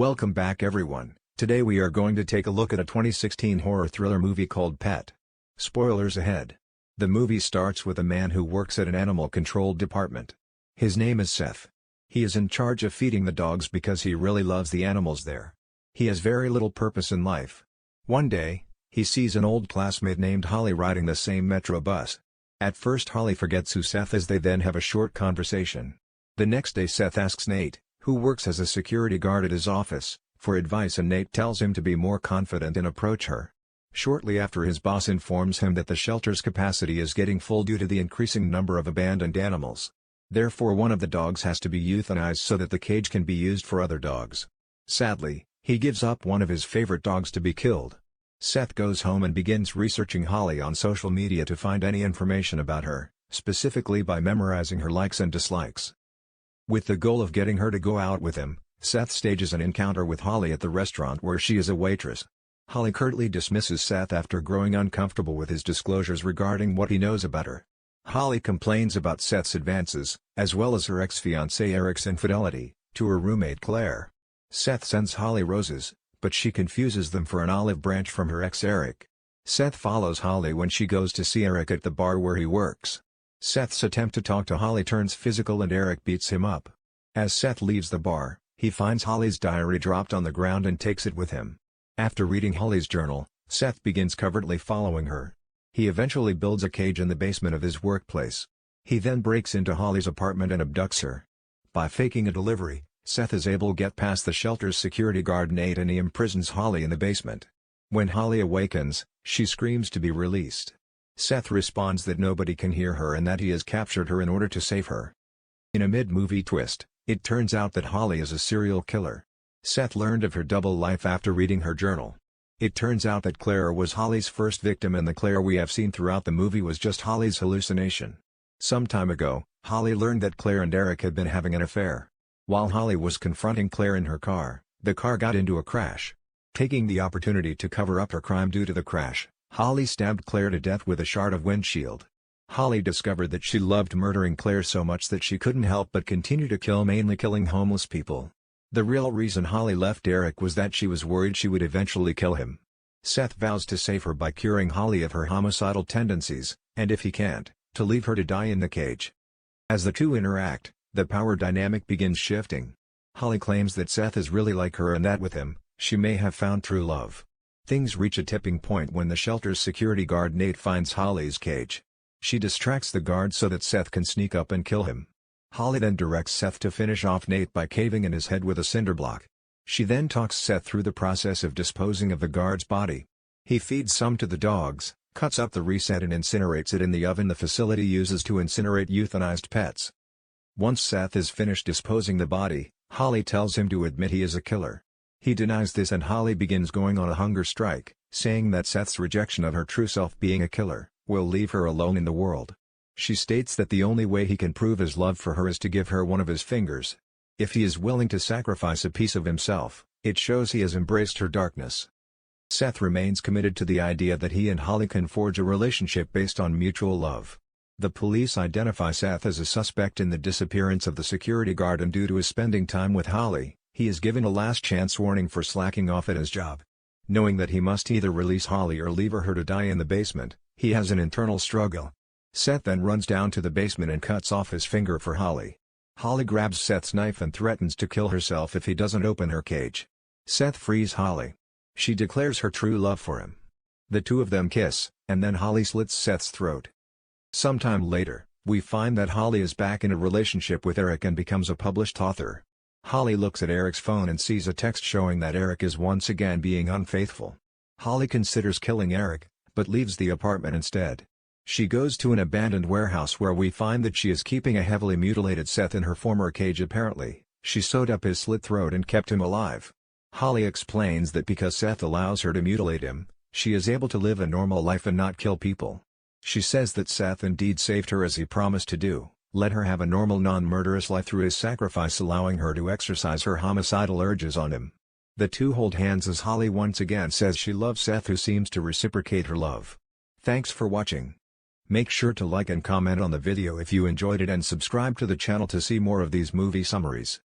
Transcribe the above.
Welcome back everyone. Today we are going to take a look at a 2016 horror thriller movie called Pet. Spoilers ahead. The movie starts with a man who works at an animal control department. His name is Seth. He is in charge of feeding the dogs because he really loves the animals there. He has very little purpose in life. One day, he sees an old classmate named Holly riding the same metro bus. At first Holly forgets who Seth is. They then have a short conversation. The next day Seth asks Nate, who works as a security guard at his office, for advice, and Nate tells him to be more confident and approach her. Shortly after, his boss informs him that the shelter's capacity is getting full due to the increasing number of abandoned animals. Therefore one of the dogs has to be euthanized so that the cage can be used for other dogs. Sadly, he gives up one of his favorite dogs to be killed. Seth goes home and begins researching Holly on social media to find any information about her, specifically by memorizing her likes and dislikes. With the goal of getting her to go out with him, Seth stages an encounter with Holly at the restaurant where she is a waitress. Holly curtly dismisses Seth after growing uncomfortable with his disclosures regarding what he knows about her. Holly complains about Seth's advances, as well as her ex-fiancé Eric's infidelity, to her roommate Claire. Seth sends Holly roses, but she confuses them for an olive branch from her ex Eric. Seth follows Holly when she goes to see Eric at the bar where he works. Seth's attempt to talk to Holly turns physical and Eric beats him up. As Seth leaves the bar, he finds Holly's diary dropped on the ground and takes it with him. After reading Holly's journal, Seth begins covertly following her. He eventually builds a cage in the basement of his workplace. He then breaks into Holly's apartment and abducts her. By faking a delivery, Seth is able to get past the shelter's security guard Nate, and he imprisons Holly in the basement. When Holly awakens, she screams to be released. Seth responds that nobody can hear her and that he has captured her in order to save her. In a mid-movie twist, it turns out that Holly is a serial killer. Seth learned of her double life after reading her journal. It turns out that Claire was Holly's first victim, and the Claire we have seen throughout the movie was just Holly's hallucination. Some time ago, Holly learned that Claire and Eric had been having an affair. While Holly was confronting Claire in her car, the car got into a crash. Taking the opportunity to cover up her crime due to the crash, Holly stabbed Claire to death with a shard of windshield. Holly discovered that she loved murdering Claire so much that she couldn't help but continue to kill, mainly killing homeless people. The real reason Holly left Eric was that she was worried she would eventually kill him. Seth vows to save her by curing Holly of her homicidal tendencies, and if he can't, to leave her to die in the cage. As the two interact, the power dynamic begins shifting. Holly claims that Seth is really like her and that with him, she may have found true love. Things reach a tipping point when the shelter's security guard Nate finds Holly's cage. She distracts the guard so that Seth can sneak up and kill him. Holly then directs Seth to finish off Nate by caving in his head with a cinder block. She then talks Seth through the process of disposing of the guard's body. He feeds some to the dogs, cuts up the reset and incinerates it in the oven the facility uses to incinerate euthanized pets. Once Seth is finished disposing the body, Holly tells him to admit he is a killer. He denies this and Holly begins going on a hunger strike, saying that Seth's rejection of her true self, being a killer, will leave her alone in the world. She states that the only way he can prove his love for her is to give her one of his fingers. If he is willing to sacrifice a piece of himself, it shows he has embraced her darkness. Seth remains committed to the idea that he and Holly can forge a relationship based on mutual love. The police identify Seth as a suspect in the disappearance of the security guard, and due to his spending time with Holly, he is given a last chance warning for slacking off at his job. Knowing that he must either release Holly or leave her to die in the basement, he has an internal struggle. Seth then runs down to the basement and cuts off his finger for Holly. Holly grabs Seth's knife and threatens to kill herself if he doesn't open her cage. Seth frees Holly. She declares her true love for him. The two of them kiss, and then Holly slits Seth's throat. Sometime later, we find that Holly is back in a relationship with Eric and becomes a published author. Holly looks at Eric's phone and sees a text showing that Eric is once again being unfaithful. Holly considers killing Eric, but leaves the apartment instead. She goes to an abandoned warehouse where we find that she is keeping a heavily mutilated Seth in her former cage. Apparently, she sewed up his slit throat and kept him alive. Holly explains that because Seth allows her to mutilate him, she is able to live a normal life and not kill people. She says that Seth indeed saved her as he promised to do. Let her have a normal non-murderous life through his sacrifice, allowing her to exercise her homicidal urges on him. The two hold hands as Holly once again says she loves Seth, who seems to reciprocate her love. Thanks for watching. Make sure to like and comment on the video if you enjoyed it, and subscribe to the channel to see more of these movie summaries.